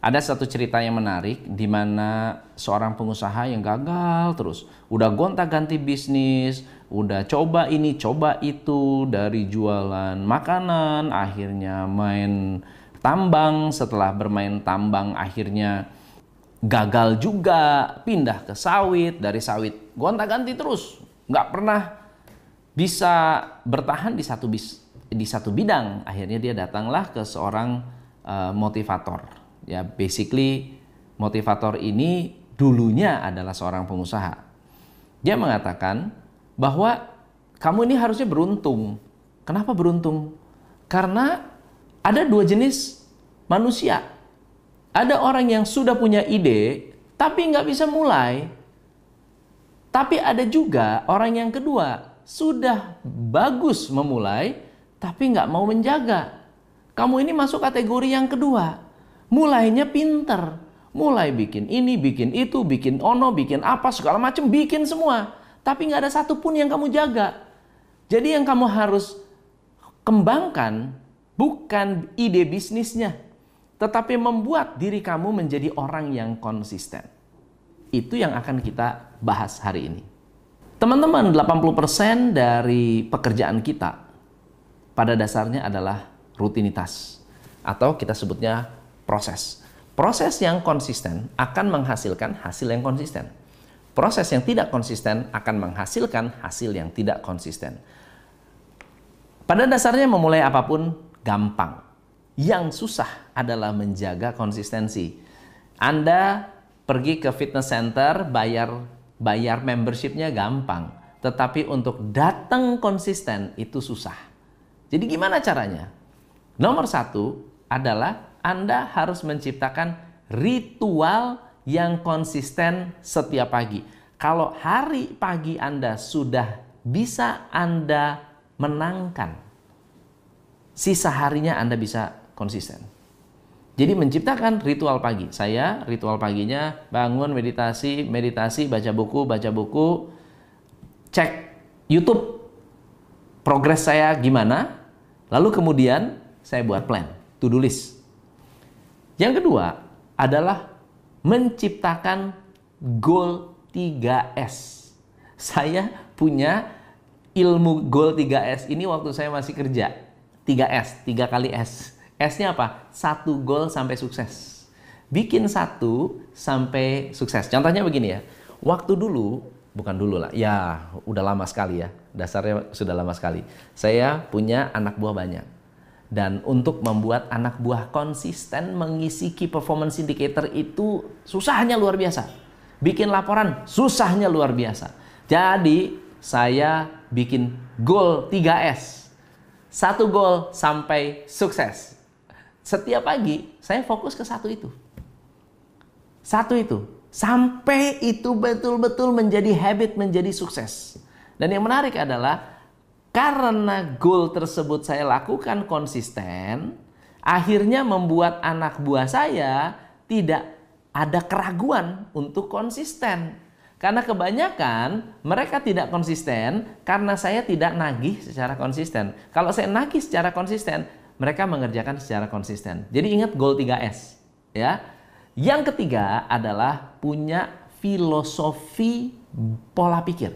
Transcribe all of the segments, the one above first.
Ada satu cerita yang menarik di mana seorang pengusaha yang gagal terus, udah gonta-ganti bisnis, udah coba ini, coba itu, dari jualan makanan, akhirnya main tambang, setelah bermain tambang akhirnya gagal juga, pindah ke sawit, dari sawit gonta-ganti terus, nggak pernah bisa bertahan di satu bidang. Akhirnya dia datanglah ke seorang motivator. Ya, basically motivator ini dulunya adalah seorang pengusaha. Dia mengatakan bahwa kamu ini harusnya beruntung. Kenapa beruntung? Karena ada dua jenis manusia. Ada orang yang sudah punya ide tapi nggak bisa mulai. Tapi ada juga orang yang kedua, sudah bagus memulai tapi nggak mau menjaga. Kamu ini masuk kategori yang kedua. Mulainya pinter, mulai bikin ini, bikin itu, bikin ono, bikin apa, segala macam, bikin semua. Tapi nggak ada satupun yang kamu jaga. Jadi yang kamu harus kembangkan bukan ide bisnisnya, tetapi membuat diri kamu menjadi orang yang konsisten. Itu yang akan kita bahas hari ini. Teman-teman, 80% dari pekerjaan kita pada dasarnya adalah rutinitas. Atau kita sebutnya proses. Proses yang konsisten akan menghasilkan hasil yang konsisten. Proses yang tidak konsisten akan menghasilkan hasil yang tidak konsisten. Pada dasarnya memulai apapun gampang. Yang susah adalah menjaga konsistensi. Anda pergi ke fitness center, bayar membershipnya gampang. Tetapi untuk datang konsisten itu susah. Jadi gimana caranya? Nomor satu adalah Anda harus menciptakan ritual yang konsisten setiap pagi. Kalau hari pagi Anda sudah bisa Anda menangkan, sisa harinya Anda bisa konsisten. Jadi menciptakan ritual pagi. Saya ritual paginya bangun, meditasi, baca buku, cek YouTube progres saya gimana, lalu kemudian saya buat plan, to-do list. Yang kedua adalah menciptakan goal 3S. Saya punya ilmu goal 3S ini waktu saya masih kerja. 3S, 3 kali S. S-nya apa? 1 goal sampai sukses. Bikin 1 sampai sukses. Contohnya begini ya. Waktu dulu, bukan dulu lah, ya udah lama sekali ya. Dasarnya sudah lama sekali. Saya punya anak buah banyak. Dan untuk membuat anak buah konsisten mengisi key performance indicator itu susahnya luar biasa. Bikin laporan susahnya luar biasa. Jadi saya bikin goal 3S. 1 goal sampai sukses. Setiap pagi saya fokus ke 1 itu. 1 itu. Sampai itu betul-betul menjadi habit, menjadi sukses. Dan yang menarik adalah karena goal tersebut saya lakukan konsisten, akhirnya membuat anak buah saya tidak ada keraguan untuk konsisten. Karena kebanyakan mereka tidak konsisten karena saya tidak nagih secara konsisten. Kalau saya nagih secara konsisten, mereka mengerjakan secara konsisten. Jadi ingat goal 3S. Ya. Yang ketiga adalah punya filosofi pola pikir.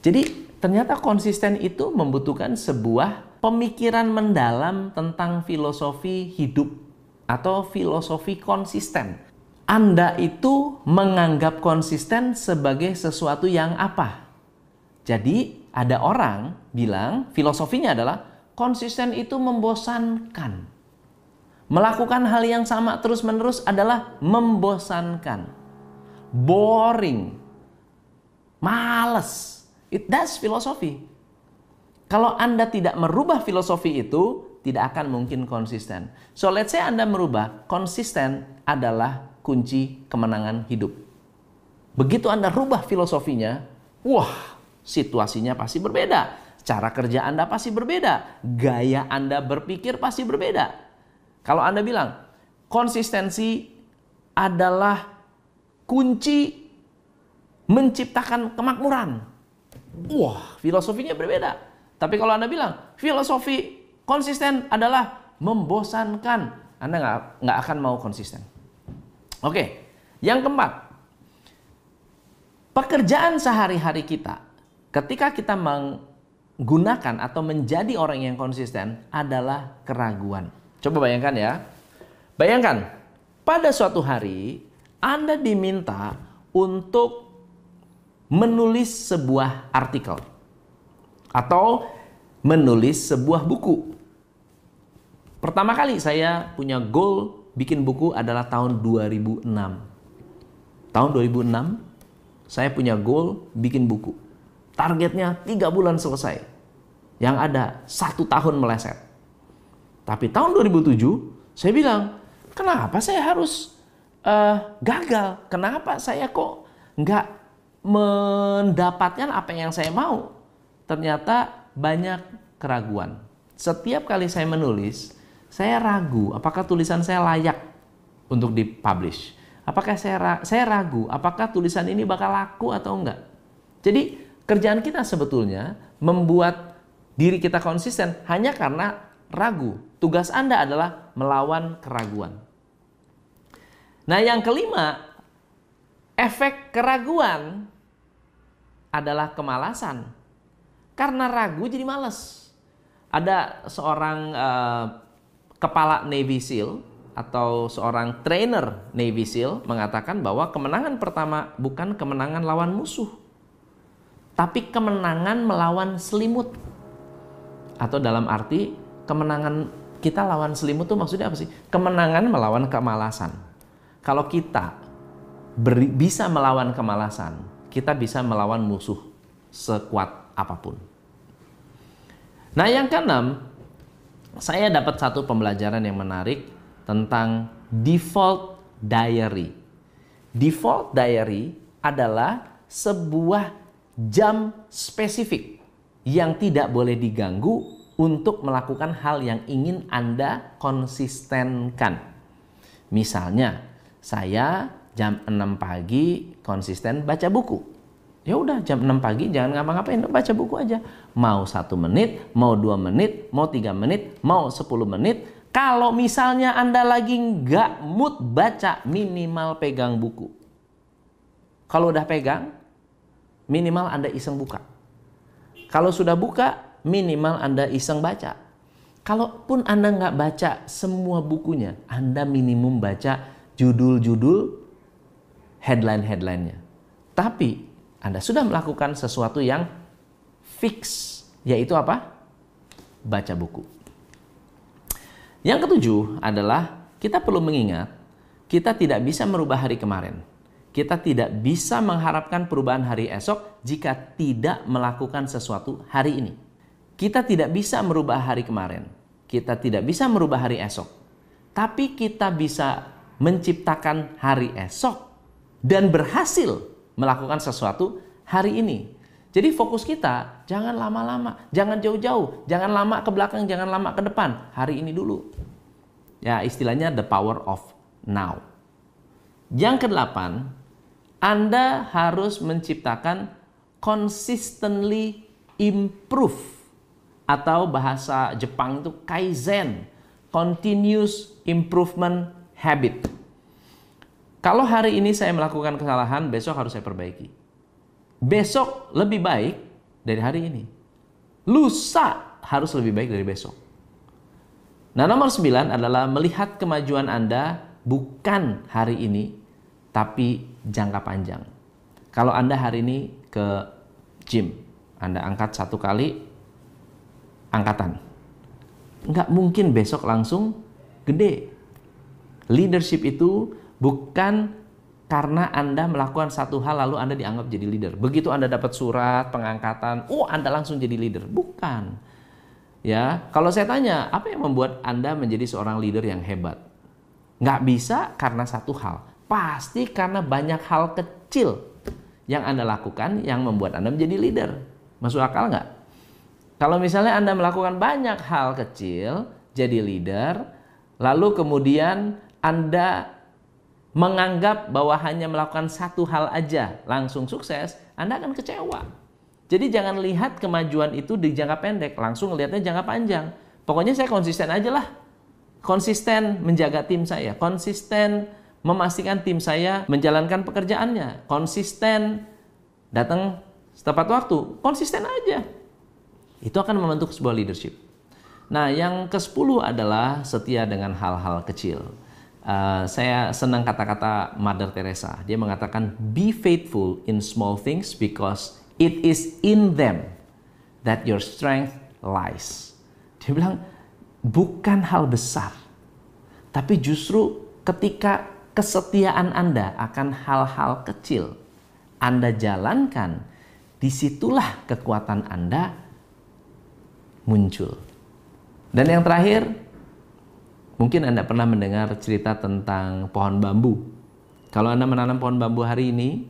Jadi ternyata konsisten itu membutuhkan sebuah pemikiran mendalam tentang filosofi hidup atau filosofi konsisten. Anda itu menganggap konsisten sebagai sesuatu yang apa? Jadi ada orang bilang filosofinya adalah konsisten itu membosankan. Melakukan hal yang sama terus-menerus adalah membosankan. Boring. Males. That's filosofi. Kalau Anda tidak merubah filosofi itu, tidak akan mungkin konsisten. So let's say Anda merubah, konsisten adalah kunci kemenangan hidup. Begitu Anda rubah filosofinya, wah, situasinya pasti berbeda. Cara kerja Anda pasti berbeda. Gaya Anda berpikir pasti berbeda. Kalau Anda bilang, konsistensi adalah kunci menciptakan kemakmuran. Wah, filosofinya berbeda. Tapi kalau Anda bilang, filosofi konsisten adalah membosankan, Anda nggak akan mau konsisten. Oke, yang keempat, pekerjaan sehari-hari kita ketika kita menggunakan atau menjadi orang yang konsisten adalah keraguan. Coba bayangkan ya. Bayangkan, pada suatu hari Anda diminta untuk menulis sebuah artikel atau menulis sebuah buku. Pertama kali saya punya goal bikin buku adalah tahun 2006. Tahun 2006 saya punya goal bikin buku. Targetnya 3 bulan selesai. Yang ada 1 tahun meleset. Tapi tahun 2007 saya bilang, kenapa saya harus gagal? Kenapa saya kok nggak mendapatkan apa yang saya mau? Ternyata banyak keraguan. Setiap kali saya menulis, saya ragu apakah tulisan saya layak untuk dipublish. Apakah saya ragu apakah tulisan ini bakal laku atau enggak. Jadi kerjaan kita sebetulnya membuat diri kita konsisten hanya karena ragu. Tugas Anda adalah melawan keraguan. Nah, yang kelima, efek keraguan adalah kemalasan. Karena ragu jadi malas. Ada seorang kepala Navy SEAL atau seorang trainer Navy SEAL mengatakan bahwa kemenangan pertama bukan kemenangan lawan musuh, tapi kemenangan melawan selimut. Atau dalam arti kemenangan kita lawan selimut itu maksudnya apa sih? Kemenangan melawan kemalasan. Kalau kita bisa melawan kemalasan, kita bisa melawan musuh sekuat apapun. Nah, yang keenam, saya dapat satu pembelajaran yang menarik tentang default diary. Default diary adalah sebuah jam spesifik yang tidak boleh diganggu untuk melakukan hal yang ingin Anda konsistenkan. Misalnya, saya jam 6 pagi konsisten baca buku. Ya udah, jam 6 pagi jangan ngapa-ngapain, baca buku aja. Mau 1 menit, mau 2 menit, mau 3 menit, mau 10 menit. Kalau misalnya Anda lagi nggak mood baca, minimal pegang buku. Kalau udah pegang, minimal Anda iseng buka. Kalau sudah buka, minimal Anda iseng baca. Kalaupun Anda nggak baca semua bukunya, Anda minimum baca judul-judul, headline-headline-nya. Tapi Anda sudah melakukan sesuatu yang fix, yaitu apa? Baca buku. Yang ketujuh adalah kita perlu mengingat kita tidak bisa merubah hari kemarin. Kita tidak bisa mengharapkan perubahan hari esok jika tidak melakukan sesuatu hari ini. Kita tidak bisa merubah hari kemarin. Kita tidak bisa merubah hari esok. Tapi kita bisa menciptakan hari esok dan berhasil melakukan sesuatu hari ini. Jadi fokus kita jangan lama-lama, jangan jauh-jauh, jangan lama ke belakang, jangan lama ke depan. Hari ini dulu. Ya, istilahnya the power of now. Yang kedelapan, Anda harus menciptakan consistently improve, atau bahasa Jepang itu kaizen, continuous improvement habit. Kalau hari ini saya melakukan kesalahan, besok harus saya perbaiki. Besok lebih baik dari hari ini. Lusa harus lebih baik dari besok. Nah, nomor 9 adalah melihat kemajuan Anda bukan hari ini, tapi jangka panjang. Kalau Anda hari ini ke gym, Anda angkat 1 kali angkatan. Nggak mungkin besok langsung gede. Leadership itu bukan karena Anda melakukan satu hal lalu Anda dianggap jadi leader. Begitu Anda dapat surat pengangkatan, Anda langsung jadi leader. Bukan. Ya, kalau saya tanya, apa yang membuat Anda menjadi seorang leader yang hebat? Nggak bisa karena satu hal. Pasti karena banyak hal kecil yang Anda lakukan yang membuat Anda menjadi leader. Masuk akal nggak? Kalau misalnya Anda melakukan banyak hal kecil jadi leader, lalu kemudian Anda menganggap bahwa hanya melakukan satu hal aja langsung sukses, Anda akan kecewa. Jadi jangan lihat kemajuan itu di jangka pendek, langsung lihatnya jangka panjang. Pokoknya saya konsisten aja lah. Konsisten menjaga tim saya, konsisten memastikan tim saya menjalankan pekerjaannya, konsisten, datang tepat waktu, konsisten aja. Itu akan membentuk sebuah leadership. Nah, yang ke-10 adalah setia dengan hal-hal kecil. Saya senang kata-kata Mother Teresa. Dia mengatakan, be faithful in small things because it is in them that your strength lies. Dia bilang, bukan hal besar, tapi justru ketika kesetiaan Anda akan hal-hal kecil Anda jalankan, disitulah kekuatan Anda muncul. Dan yang terakhir, mungkin Anda pernah mendengar cerita tentang pohon bambu. Kalau Anda menanam pohon bambu hari ini,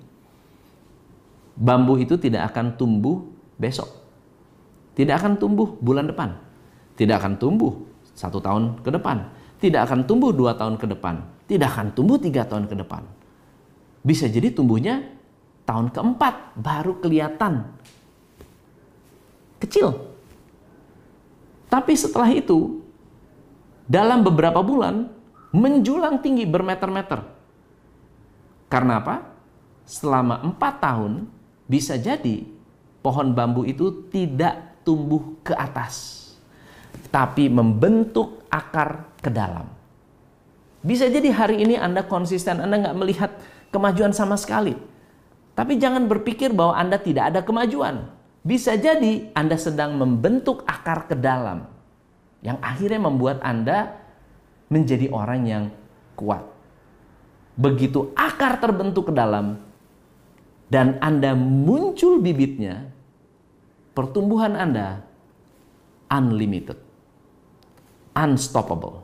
bambu itu tidak akan tumbuh besok. Tidak akan tumbuh bulan depan. Tidak akan tumbuh 1 tahun ke depan. Tidak akan tumbuh 2 tahun ke depan. Tidak akan tumbuh 3 tahun ke depan. Bisa jadi tumbuhnya tahun keempat baru kelihatan kecil. Tapi setelah itu, dalam beberapa bulan, menjulang tinggi bermeter-meter. Karena apa? Selama 4 tahun, bisa jadi pohon bambu itu tidak tumbuh ke atas, tapi membentuk akar ke dalam. Bisa jadi hari ini Anda konsisten, Anda nggak melihat kemajuan sama sekali. Tapi jangan berpikir bahwa Anda tidak ada kemajuan. Bisa jadi Anda sedang membentuk akar ke dalam, yang akhirnya membuat Anda menjadi orang yang kuat. Begitu akar terbentuk ke dalam, dan Anda muncul bibitnya, pertumbuhan Anda unlimited, unstoppable.